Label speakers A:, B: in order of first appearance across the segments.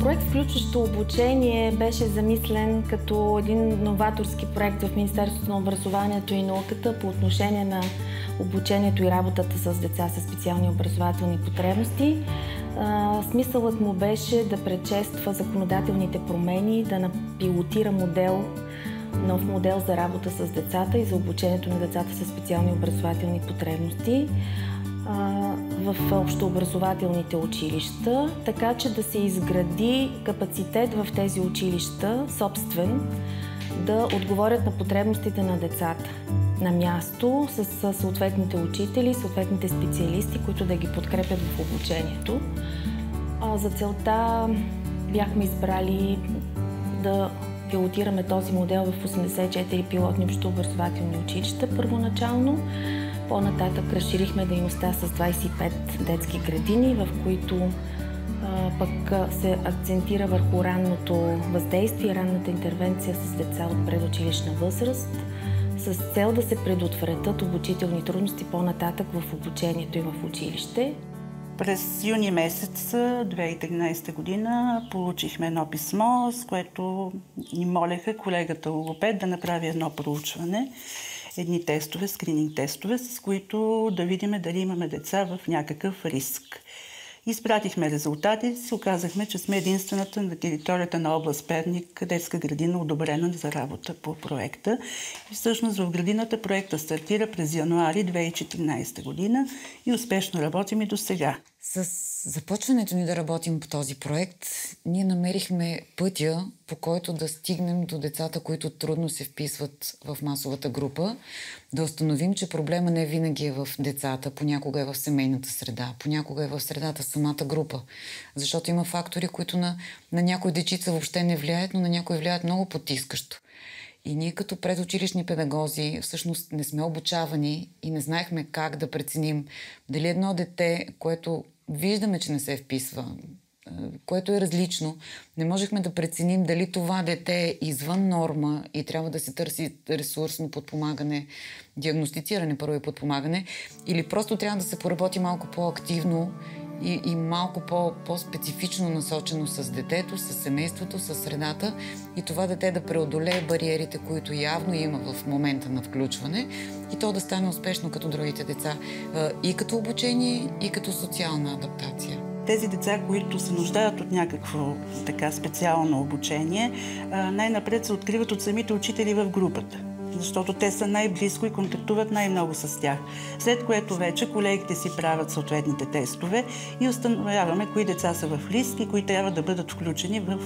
A: Проект Включващо обучение беше замислен като един новаторски проект в Министерството на образованието и науката по отношение на обучението и работата с деца със специални образователни потребности. Смисълът му беше да предшества законодателните промени, да пилотира нов модел за работа с децата и за обучението на децата със специални образователни потребности в общообразователните училища, така че да се изгради капацитет в тези училища, собствен, да отговорят на потребностите на децата на място с съответните учители, съответните специалисти, които да ги подкрепят в обучението. За целта бяхме избрали да пилотираме този модел в 84 пилотни общообразователни училища първоначално. По-нататък разширихме дейността с 25 детски градини, в които пък се акцентира върху ранното въздействие, ранната интервенция с деца от предучилищна възраст, с цел да се предотвратят обучителни трудности по-нататък в обучението и в училище.
B: През юни месец 2013 година получихме едно писмо, с което ни молеха колегата логопед да направи едно проучване, едни тестове, скрининг тестове, с които да видим дали имаме деца в някакъв риск. Изпратихме резултати, се оказахме, че сме единствената на територията на област Перник детска градина, одобрена за работа по проекта. И всъщност в градината проекта стартира през януари 2014 година и успешно работим и до сега.
C: С започването ни да работим по този проект, ние намерихме пътя, по който да стигнем до децата, които трудно се вписват в масовата група, да установим, че проблема не винаги е в децата, понякога е в семейната среда, понякога е в средата самата група. Защото има фактори, които на някои дечица въобще не влияят, но на някои влияят много потискащо. И ние като предучилищни педагози всъщност не сме обучавани и не знаехме как да преценим дали едно дете, което виждаме, че не се вписва, което е различно, не можехме да преценим дали това дете е извън норма и трябва да се търси ресурсно подпомагане, диагностициране първо и подпомагане, или просто трябва да се поработи малко по-активно и малко по-специфично насочено с детето, с семейството, с средата и това дете да преодолее бариерите, които явно има в момента на включване и то да стане успешно като другите деца и като обучение, и като социална адаптация.
B: Тези деца, които се нуждаят от някакво така специално обучение, най-напред се откриват от самите учители в групата, защото те са най-близко и контактуват най-много с тях. След което вече колегите си правят съответните тестове и установяваме кои деца са в риск и кои трябва да бъдат включени в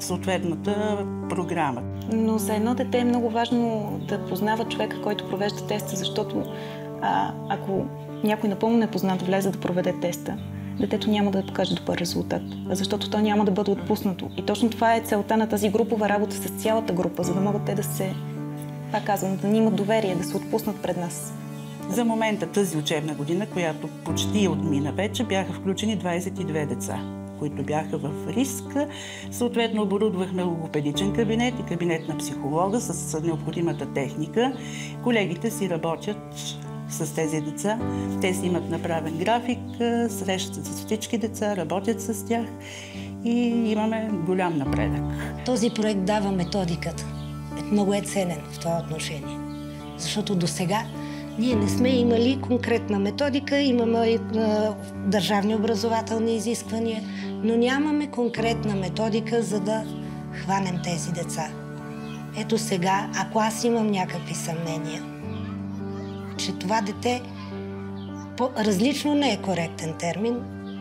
B: съответната програма.
D: Но за едно дете е много важно да познава човека, който провежда теста, защото ако някой напълно непознат влезе да проведе теста, детето няма да покаже добър резултат, защото то няма да бъде отпуснато. И точно това е целта на тази групова работа с цялата група, за да могат те да се, пак казвам, да ни имат доверие, да се отпуснат пред нас.
B: За момента тази учебна година, която почти отмина вече, бяха включени 22 деца, които бяха в риск. Съответно оборудвахме логопедичен кабинет и кабинет на психолога с необходимата техника. Колегите си работят с тези деца. Те си имат направен график, срещат с всички деца, работят с тях и имаме голям напредък.
E: Този проект дава методиката. Много е ценен в това отношение. Защото досега ние не сме имали конкретна методика, имаме държавни образователни изисквания, но нямаме конкретна методика, за да хванем тези деца. Ето сега, ако аз имам някакви съмнения, че това дете, различно не е коректен термин,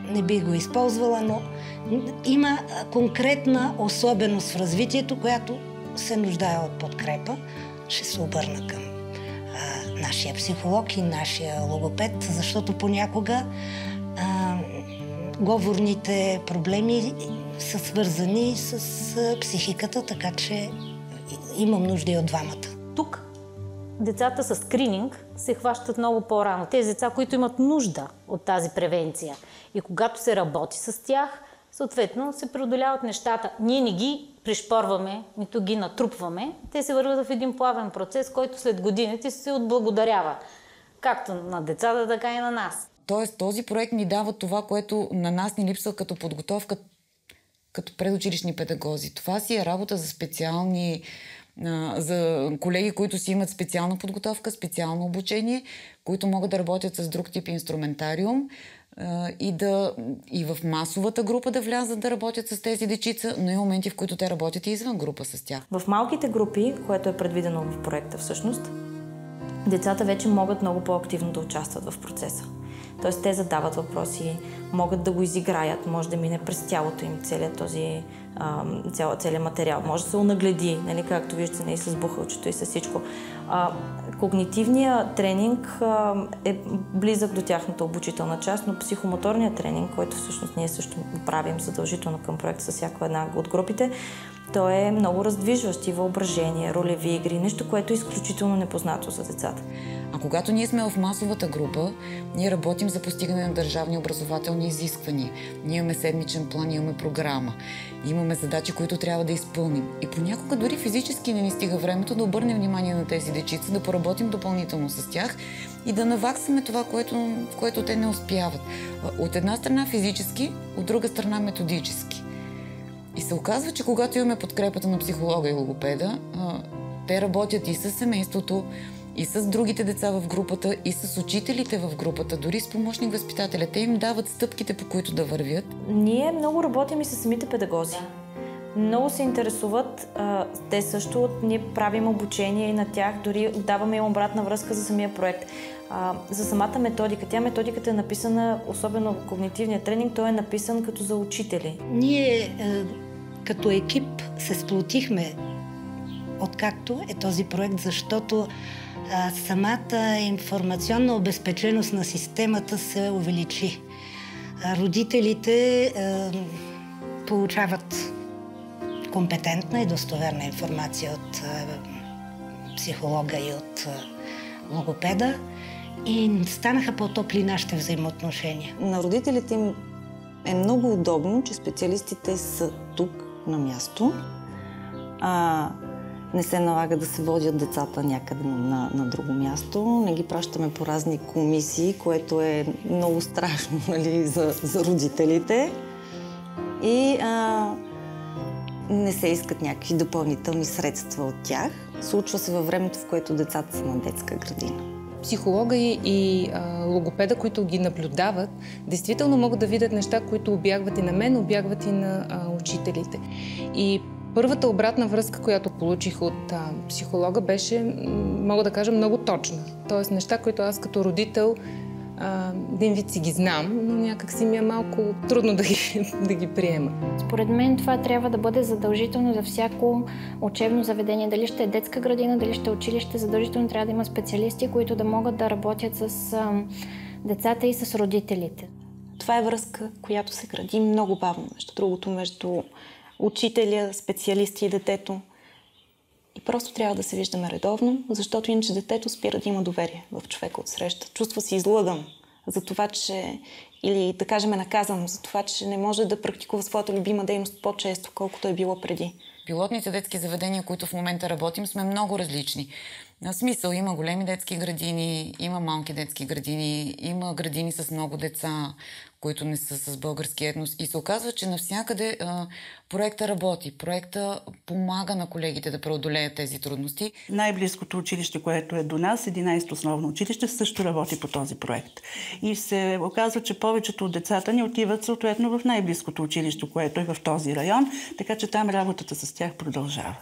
E: не бих го използвала, но има конкретна особеност в развитието, която се нуждае от подкрепа, ще се обърна към нашия психолог и нашия логопед, защото понякога говорните проблеми са свързани с психиката, така че имам нужда и от двамата.
F: Тук децата с скрининг се хващат много по-рано. Тези деца, които имат нужда от тази превенция. И когато се работи с тях, съответно се преодоляват нещата. Ние не ги пришпорваме, нито ги натрупваме. Те се върват в един плавен процес, който след годините се отблагодарява. Както на децата, така и на нас.
C: Тоест този проект ни дава това, което на нас ни липсва като подготовка. като предучилищни педагози. Това си е работа за специални, за колеги, които си имат специална подготовка, специално обучение, които могат да работят с друг тип инструментариум и в масовата група да влязат да работят с тези дечица, но и моменти, в които те работят и извън група с тях.
F: В малките групи, което е предвидено в проекта всъщност, децата вече могат много по-активно да участват в процеса. Тоест те задават въпроси, могат да го изиграят, може да мине през тялото им целият материал, може да се онагледи, нали, както виждате, и с бухалчето и с всичко. Когнитивният тренинг е близък до тяхната обучителна част, но психомоторният тренинг, който всъщност ние също правим задължително към проекта с всяка една от групите, той е много раздвижващ и въображение, ролеви игри, нещо, което е изключително непознато за децата.
C: А когато ние сме в масовата група, ние работим за постигане на държавни образователни изисквания. Ние имаме седмичен план, имаме програма, имаме задачи, които трябва да изпълним. И понякога дори физически не ни стига времето да обърнем внимание на тези дечица, да поработим допълнително с тях и да наваксаме това, в което те не успяват. От една страна физически, от друга страна методически. И се оказва, че когато имаме подкрепата на психолога и логопеда, те работят и с семейството, и с другите деца в групата, и с учителите в групата, дори с помощник-възпитателя. Те им дават стъпките, по които да вървят.
F: Ние много работим и с самите педагози. Много се интересуват. Те също, ние правим обучение и на тях, дори даваме им обратна връзка за самия проект. За самата методика. Методиката е написана, особено в когнитивния тренинг, той е написан като за учители.
E: Ние като екип се сплотихме откакто е този проект, защото самата информационна обезпеченост на системата се увеличи. Родителите получават компетентна и достоверна информация от психолога и от логопеда и станаха по-топли нашите взаимоотношения.
G: На родителите им е много удобно, че специалистите са тук на място. Не се налага да се водят децата някъде на друго място. Не ги пращаме по разни комисии, което е много страшно, нали, за родителите. И не се искат някакви допълнителни средства от тях. Случва се във времето, в което децата са на детска градина.
H: Психолога и логопеда, които ги наблюдават, действително могат да видят неща, които обягват и на мен, обягват и на учителите. И първата обратна връзка, която получих от психолога, беше, мога да кажа, много точна. Тоест неща, които аз като родител един вид си ги знам, но някак си ми е малко трудно да ги приема.
I: Според мен това трябва да бъде задължително за всяко учебно заведение. Дали ще е детска градина, дали ще е училище, задължително трябва да има специалисти, които да могат да работят с децата и с родителите.
D: Това е връзка, която се гради много бавно, между учителя, специалисти и детето. И просто трябва да се виждаме редовно, защото иначе детето спира да има доверие в човека отсреща. Чувства се излъган за това, че, или да кажем наказан за това, че не може да практикува своята любима дейност по-често, колкото е било преди.
C: Пилотните детски заведения, които в момента работим, сме много различни. На смисъл, има големи детски градини, има малки детски градини, има градини с много деца, които не са с български етнос. И се оказва, че навсякъде проекта работи. Проекта помага на колегите да преодолеят тези трудности.
B: Най-близкото училище, което е до нас, 11 основно училище, също работи по този проект. И се оказва, че повечето от децата ни отиват съответно в най-близкото училище, което е в този район, така че там работата с тях продължава.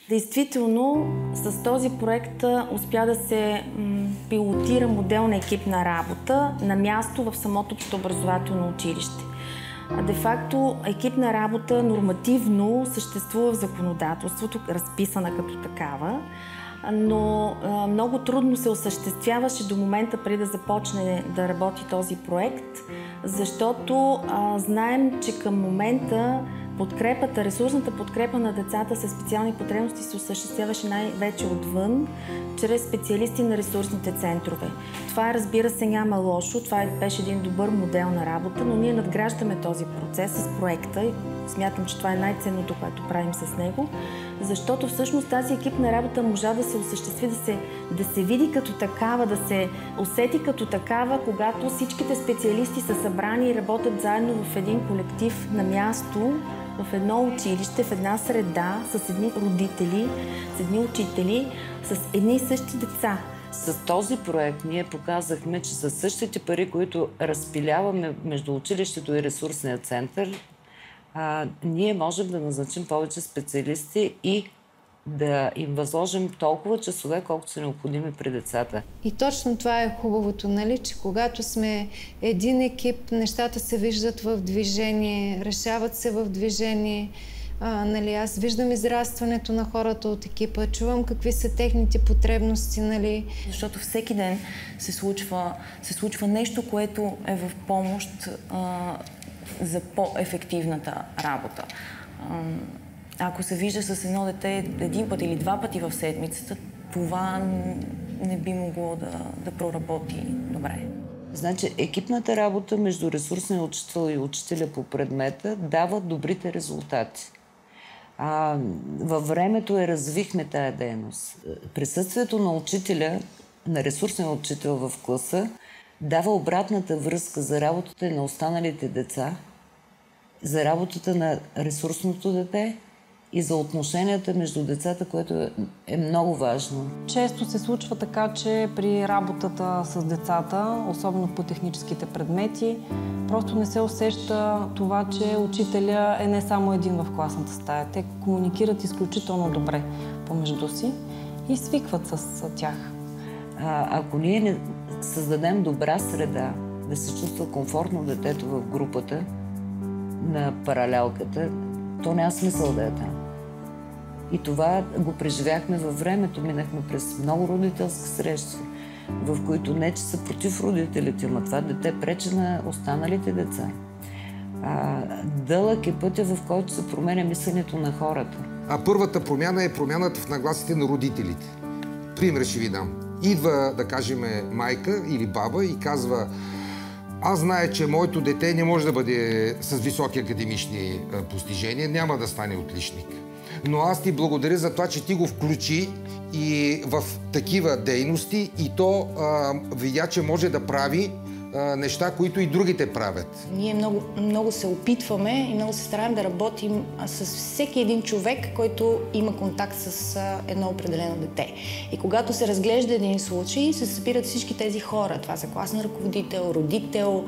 A: Действително, с този проект успя да се пилотира модел на екипна работа на място в самото общообразователно училище. Де-факто екипна работа нормативно съществува в законодателството, разписана като такава, но много трудно се осъществяваше до момента преди да започне да работи този проект, защото знаем, че към момента ресурсната подкрепа на децата със специални потребности се осъществяваше най-вече отвън, чрез специалисти на ресурсните центрове. Това, разбира се, няма лошо, това беше един добър модел на работа, но ние надграждаме този процес с проекта, смятам, че това е най-ценното, което правим с него, защото всъщност тази екипна работа можа да се осъществи, да се види като такава, да се усети като такава, когато всичките специалисти са събрани и работят заедно в един колектив на място, в едно училище, в една среда, с едни родители, с едни учители, с едни и същи деца.
J: С този проект ние показахме, че със същите пари, които разпиляваме между училището и ресурсния център, ние можем да назначим повече специалисти и да им възложим толкова часове, колкото са необходими при децата.
K: И точно това е хубавото, нали? Че когато сме един екип, нещата се виждат в движение, решават се в движение. Нали, аз виждам израстването на хората от екипа, чувам какви са техните потребности. Нали.
A: Защото всеки ден се случва нещо, което е в помощ за по-ефективната работа. Ако се вижда с едно дете един път или два пъти в седмицата, това не би могло да проработи добре.
J: Значи, екипната работа между ресурсния учител и учителя по предмета дава добрите резултати. Във времето развихме тая дейност. Присъствието на учителя, на ресурсния учител в класа, дава обратната връзка за работата на останалите деца, за работата на ресурсното дете и за отношенията между децата, което е много важно.
L: Често се случва така, че при работата с децата, особено по техническите предмети, просто не се усеща това, че учителя е не само един в класната стая. Те комуникират изключително добре помежду си и свикват с тях.
J: Ако ние не създадем добра среда, да се чувства комфортно детето в групата на паралелката, то няма смисъл да е там. И това го преживяхме във времето. Минахме през много родителски срещи, в които не, че са против родителите, но това дете пречи на останалите деца. Дълъг е пътя, в който се променя мисленето на хората.
M: Първата промяна е промяната в нагласите на родителите. Пример ще ви дам. Идва, да кажем, майка или баба и казва: аз зная, че моето дете не може да бъде с високи академични постижения, няма да стане отличник. Но аз ти благодаря за това, че ти го включи и в такива дейности и то видя, че може да прави неща, които и другите правят.
D: Ние много се опитваме и много се стараем да работим с всеки един човек, който има контакт с едно определено дете. И когато се разглежда един случай, се събират всички тези хора. Това са класен ръководител, родител,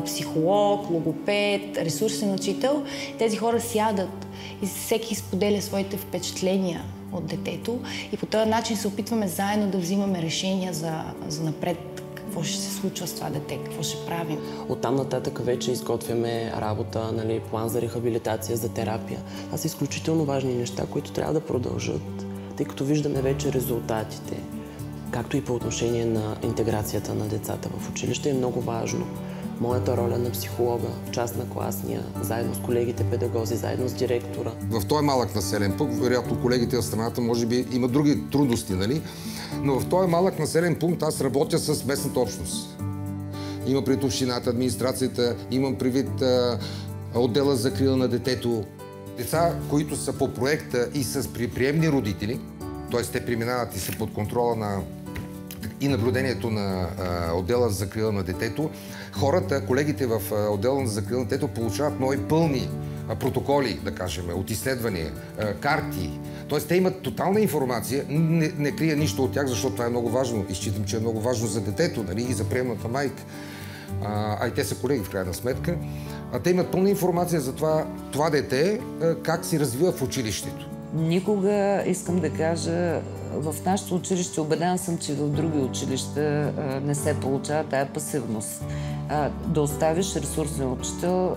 D: психолог, логопед, ресурсен учител. Тези хора сядат и всеки споделя своите впечатления от детето и по този начин се опитваме заедно да взимаме решения за напред. Какво ще се случва с това дете, какво ще правим.
N: Оттам нататък вече изготвяме работа, нали, план за рехабилитация, за терапия. Това са изключително важни неща, които трябва да продължат, тъй като виждаме вече резултатите. Както и по отношение на интеграцията на децата в училище е много важно. Моята роля на психолога, част на класния, заедно с колегите педагози, заедно с директора. В този малък населен пункт, вероятно колегите в страната може би имат други трудности, нали? Но в този малък населен пункт аз работя с местната общност. Имам предвид общината, администрацията, имам предвид отдела за закрила на детето. Деца, които са по проекта и с приемни родители, т.е. те преминават и са под контрола на и наблюдението на отдела за закрила на детето, хората, колегите в отдела за закрила на детето получават много пълни протоколи, да кажем, от изследвания, карти. Тоест, те имат тотална информация, не крия нищо от тях, защото това е много важно и считам, че е много важно за детето, нали, и за приемната майка. И те са колеги в крайна сметка. Те имат пълна информация за това дете, как се развива в училището.
J: Никога, искам да кажа, в нашето училище, убеден съм, че в други училища не се получава тая пасивност. Да оставиш ресурсния учител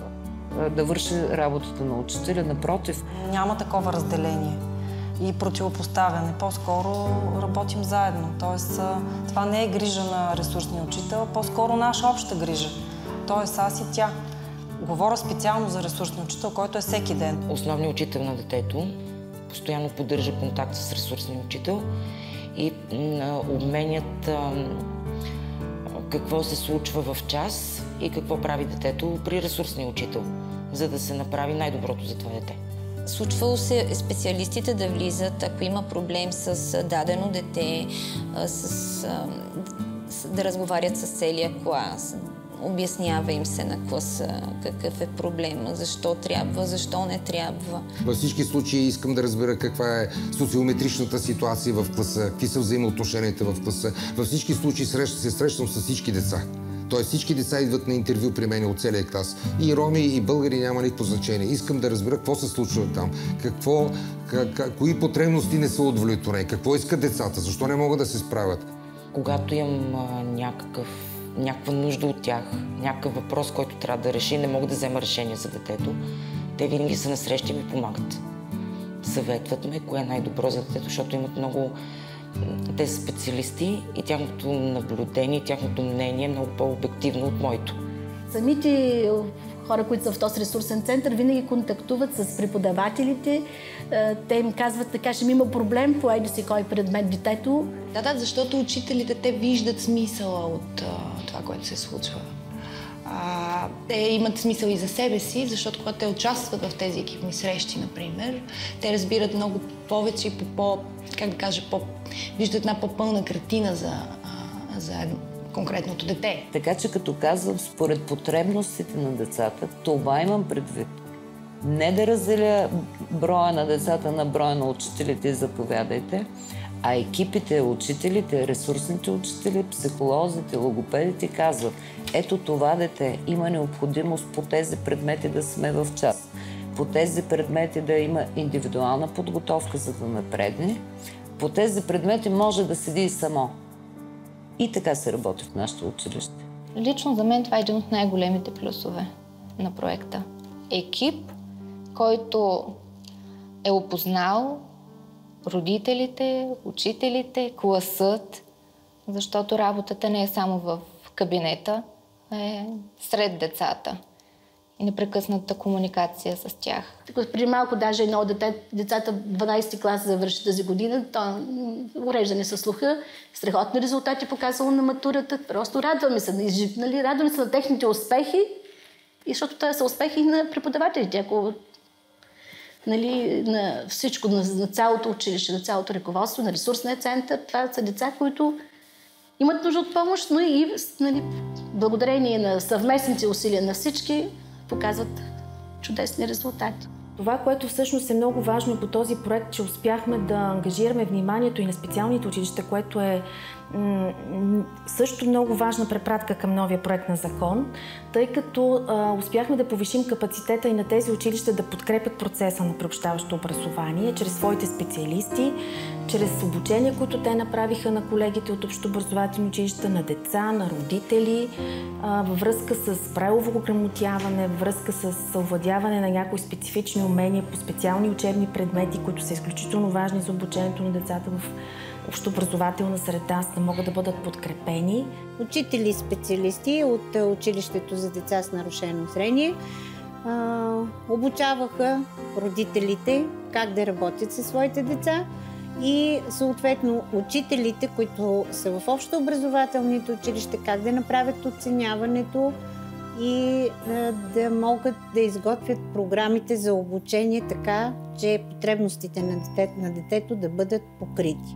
J: да върши работата на учителя, напротив.
L: Няма такова разделение и противопоставяне. По-скоро работим заедно. Тоест, това не е грижа на ресурсния учител, по-скоро наша обща грижа. Тоест, аз и тя. Говоря специално за ресурсния учител, който е всеки ден.
C: Основният учител на детето постоянно поддържа контакт с ресурсния учител и обменят какво се случва в час и какво прави детето при ресурсния учител.
O: за да се направи най-доброто за това дете.
P: Случвало се специалистите да влизат, ако има проблем с дадено дете, да разговарят с целия клас, обяснява им се на класа какъв е проблема, защо трябва, защо не трябва.
M: Във всички случаи искам да разбера каква е социометричната ситуация в класа, какви са взаимоотношенията в класа. Във всички случаи се срещам с всички деца. Тоест всички деца идват на интервю при мен от целия клас. И роми, и българи, няма никакво значение. Искам да разбера какво се случва там, кои потребности не са удовлетворени, какво искат децата, защо не могат да се справят.
O: Когато имам някаква нужда от тях, някакъв въпрос, който трябва да реши, не мога да взема решение за детето, те винаги са насреща и ми помагат. Съветват ме кое е най-добро за детето, защото имат много... Те са специалисти и тяхното наблюдение, тяхното мнение е много по-обективно от моето.
Q: Самите хора, които са в този ресурсен център, винаги контактуват с преподавателите. Те им казват така, ще ми има проблем, по еди си кой предмет детето.
D: Да, защото учителите, те виждат смисъла от това, което се случва. Те имат смисъл и за себе си, защото когато те участват в тези екипни срещи, например, те разбират много повече и виждат една по-пълна картина за конкретното дете.
J: Така че като казвам, според потребностите на децата, това имам предвид. Не да разделя броя на децата на броя на учителите, заповядайте, а екипите, учителите, ресурсните учители, психолозите, логопедите казват: ето това дете има необходимост по тези предмети да сме в час, по тези предмети да има индивидуална подготовка, за да напредне, по тези предмети може да седи и само. И така се работи в нашето училище.
I: Лично за мен това е един от най-големите плюсове на проекта. Екип, който е опознал родителите, учителите, класът, защото работата не е само в кабинета, е сред децата и непрекъсната комуникация с тях.
Q: Преди малко даже едно от децата 12-ти клас завърши тази година, уреждане със слуха, страхотни резултати показало на матурата. Просто радваме се, радваме се на техните успехи, защото това са успехи на преподавателите. Ако на всичко, на цялото училище, на цялото ръководство, на ресурсния център, това са деца, които имат нужда от помощ, но и благодарение на съвместните усилия на всички показват чудесни резултати.
A: Това, което всъщност е много важно по този проект, че успяхме да ангажираме вниманието и на специалните училища, което е също много важна препратка към новия проект на закон, тъй като успяхме да повишим капацитета и на тези училища да подкрепят процеса на приобщаващо образование чрез своите специалисти, чрез обучения, които те направиха на колегите от общообразователни училища, на деца, на родители, във връзка с правилово ограмотяване, във връзка с овладяване на някои специфични умения по специални учебни предмети, които са изключително важни за обучението на децата в общообразователна среда, за да могат да бъдат подкрепени.
R: Учители и специалисти от училището за деца с нарушено зрение обучаваха родителите как да работят със своите деца и съответно учителите, които са в общообразователните училища, как да направят оценяването и да могат да изготвят програмите за обучение така, че потребностите на детето да бъдат покрити.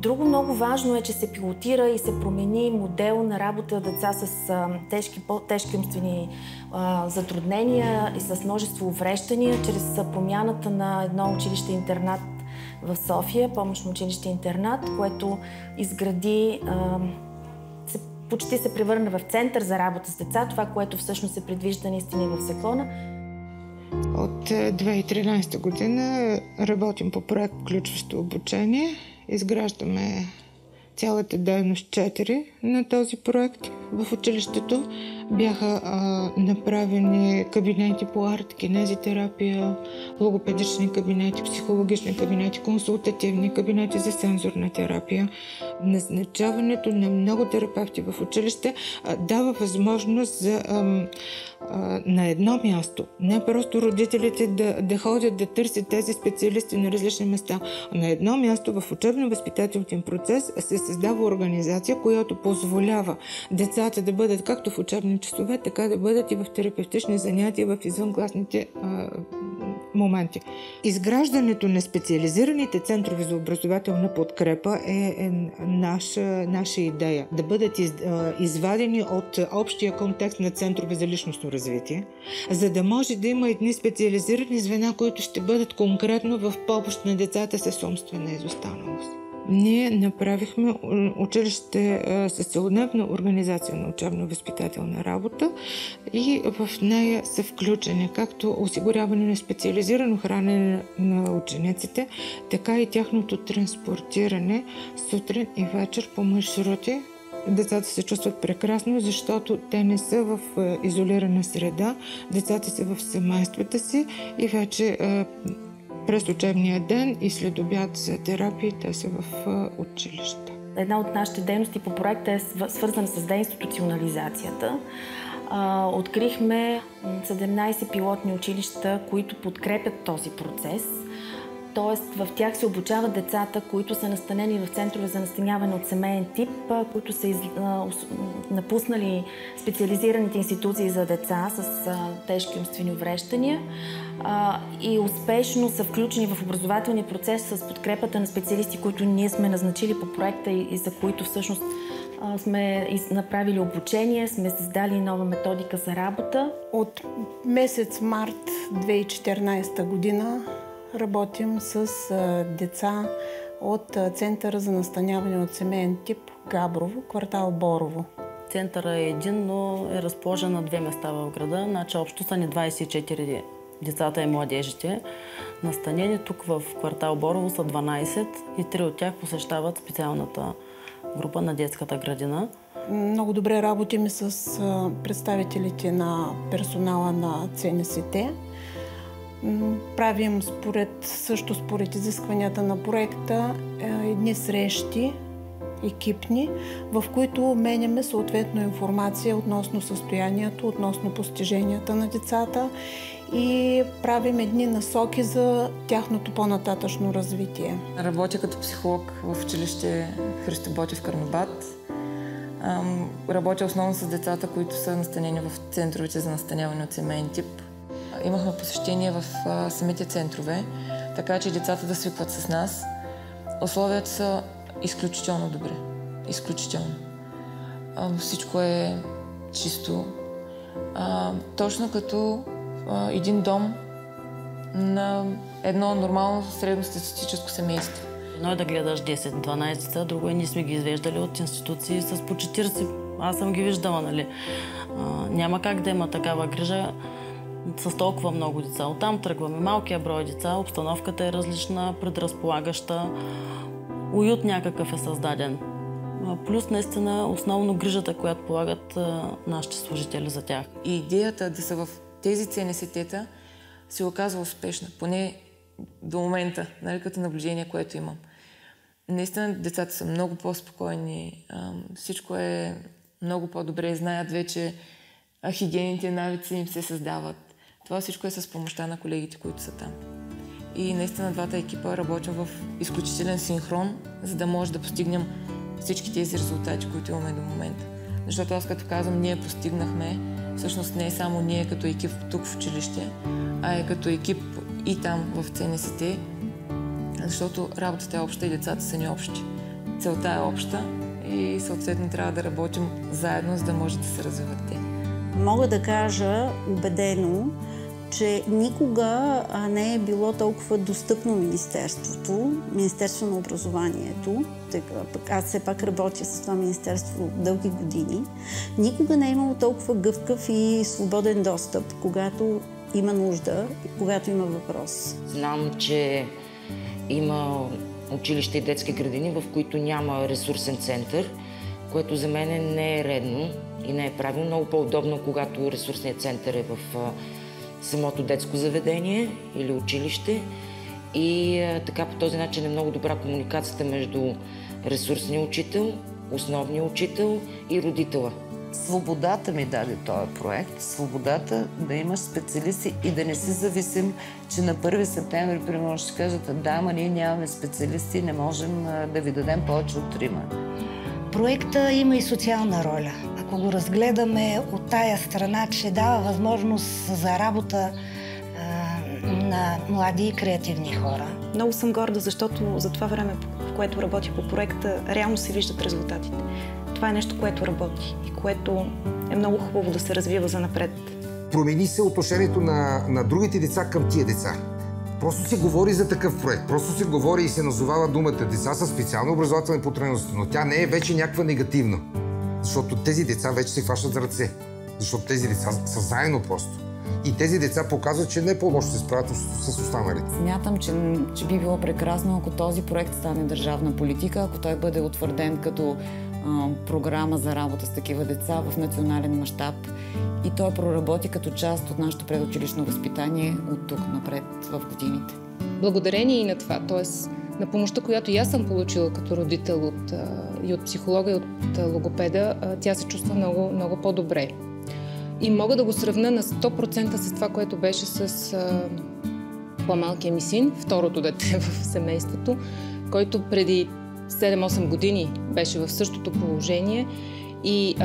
A: Друго много важно е, че се пилотира и се промени модел на работа на деца с по-тежки умствени затруднения и с множество увреждания, чрез промяната на едно училище-интернат в София, помощно училище-интернат, което изгради, почти се превърна в център за работа с деца, това, което всъщност се предвижда наистина в закона.
S: От 2013 година работим по проект Включващо обучение. Изграждаме цялата дейност 4 на този проект. В училището бяха направени кабинети по арт, кинезитерапия, логопедични кабинети, психологични кабинети, консултативни кабинети за сензорна терапия. Назначаването на много терапевти в училище дава възможност за на едно място. Не просто родителите да ходят да търсят тези специалисти на различни места. На едно място в учебно-възпитателен процес се създава организация, която позволява децата децата да бъдат както в учебни часове, така да бъдат и в терапевтични занятия в извънкласните моменти. Изграждането на специализираните центрове за образователна подкрепа е наша идея. Да бъдат извадени от общия контекст на центрове за личностно развитие, за да може да има едни специализирани звена, които ще бъдат конкретно в помощ на децата с умствена изостаналост. Ние направихме училище с целодневна организация на учебно-възпитателна работа и в нея са включени както осигуряване на специализирано хранене на учениците, така и тяхното транспортиране сутрин и вечер по маршрути. Децата се чувстват прекрасно, защото те не са в изолирана среда, децата са в семействата си и вече през учебния ден и след обяд за терапии те са в училище.
A: Една от нашите дейности по проекта е свързана с деинституционализацията. Открихме 17 пилотни училища, които подкрепят този процес. Тоест в тях се обучават децата, които са настанени в центрове за настаняване от семейен тип, които са напуснали специализираните институции за деца с тежки умствени увреждания и успешно са включени в образователния процес с подкрепата на специалисти, които ние сме назначили по проекта и за които всъщност сме направили обучение, сме създали нова методика за работа.
T: От месец март 2014 година работим с деца от Центъра за настаняване от семейен тип Габрово, квартал Борово.
U: Центъра е един, но е разположен на 2 места в града. Значи общо са ни 24 децата и младежите. Настанени тук в квартал Борово са 12 и 3 от тях посещават специалната група на детската градина.
T: Много добре работим с представителите на персонала на ЦНСТ. Правим също според изискванията на проекта едни срещи екипни, в които обменяме съответно информация относно състоянието, относно постиженията на децата и правим едни насоки за тяхното по-нататъчно развитие.
H: Работя като психолог в училище Христо Ботев Карнобат. Работя основно с децата, които са настанени в центровете за настаняване от семейен тип. Имахме посещение в самите центрове, така че децата да свикват с нас. Условията са изключително добре. Изключително. Всичко е чисто. Точно като един дом на едно нормално средностатистическо семейство.
U: Едно е да гледаш 10-12 деца, друго е ние сме ги извеждали от институции с по 40. Аз съм ги виждала, нали. Няма как да има такава грижа с толкова много деца. Оттам тръгваме. Малкият брой деца, обстановката е различна, предразполагаща, уют някакъв е създаден. Плюс наистина основно грижата, която полагат нашите служители за тях.
H: И идеята да са в тези ЦНСТ-та се оказва успешна, поне до момента, нали, като наблюдение, което имам. Наистина децата са много по-спокойни, всичко е много по-добре, знаят вече хигиените навици им се създават. Това всичко е с помощта на колегите, които са там. И наистина двата екипа работим в изключителен синхрон, за да може да постигнем всички тези резултати, които имаме до момента. Защото аз като казвам, ние постигнахме, всъщност не е само ние като екип тук в училище, а е като екип и там в ЦНСТ, защото работата е обща и децата са ни общи. Целта е обща и съответно трябва да работим заедно, за да може да се развиват те.
V: Мога да кажа убедено, че никога не е било толкова достъпно Министерство на образованието. Аз все пак работя с това министерство дълги години. Никога не е имало толкова гъвкав и свободен достъп, когато има нужда, когато има въпрос.
O: Знам, че има училища и детски градини, в които няма ресурсен център, което за мен не е редно и не е правилно. Много по-удобно, когато ресурсният център е в самото детско заведение или училище. И така по този начин е много добра комуникацията между ресурсния учител, основния учител и родителя.
J: Свободата ми даде този проект. Свободата да имаш специалисти и да не си зависим, че на 1 септември, примерно, ще кажат, да, ама ние нямаме специалисти, не можем да ви дадем повече от 3.
E: Проекта има и социална роля. ако го разгледаме от тая страна, че дава възможност за работа на млади и креативни хора.
D: Много съм горда, защото за това време, в което работих по проекта, реално се виждат резултатите. Това е нещо, което работи и което е много хубаво да се развива занапред.
M: Промени се отношението на другите деца към тия деца. Просто се говори за такъв проект. Просто се говори и се назовава думата деца със специални образователни потребности, но тя не е вече някаква негативна. Защото тези деца вече се хващат за ръце. Защото тези деца са заедно просто. И тези деца показват, че не по-лошо се справят с останалите.
C: Смятам, че би било прекрасно, ако този проект стане държавна политика, ако той бъде утвърден като програма за работа с такива деца в национален мащаб и той проработи като част от нашето предучилищно възпитание от тук напред в годините.
H: Благодарение и на това, т.е. на помощта, която и аз съм получила като родител и от психолога, и от логопеда, тя се чувства много, много по-добре. И мога да го сравня на 100% с това, което беше с по-малкия ми син, второто дете в семейството, който преди 7-8 години беше в същото положение и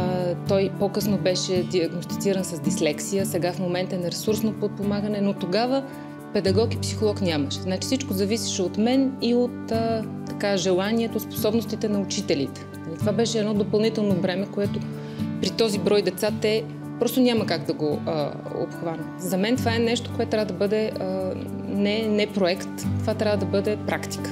H: той по-късно беше диагностициран с дислексия, сега в момента е на ресурсно подпомагане, но тогава педагог и психолог нямаше. Значи всичко зависеше от мен и от желанието, способностите на учителите. Това беше едно допълнително бреме, което при този брой деца те просто няма как да го обхванат. За мен това е нещо, което трябва да бъде не проект, това трябва да бъде практика.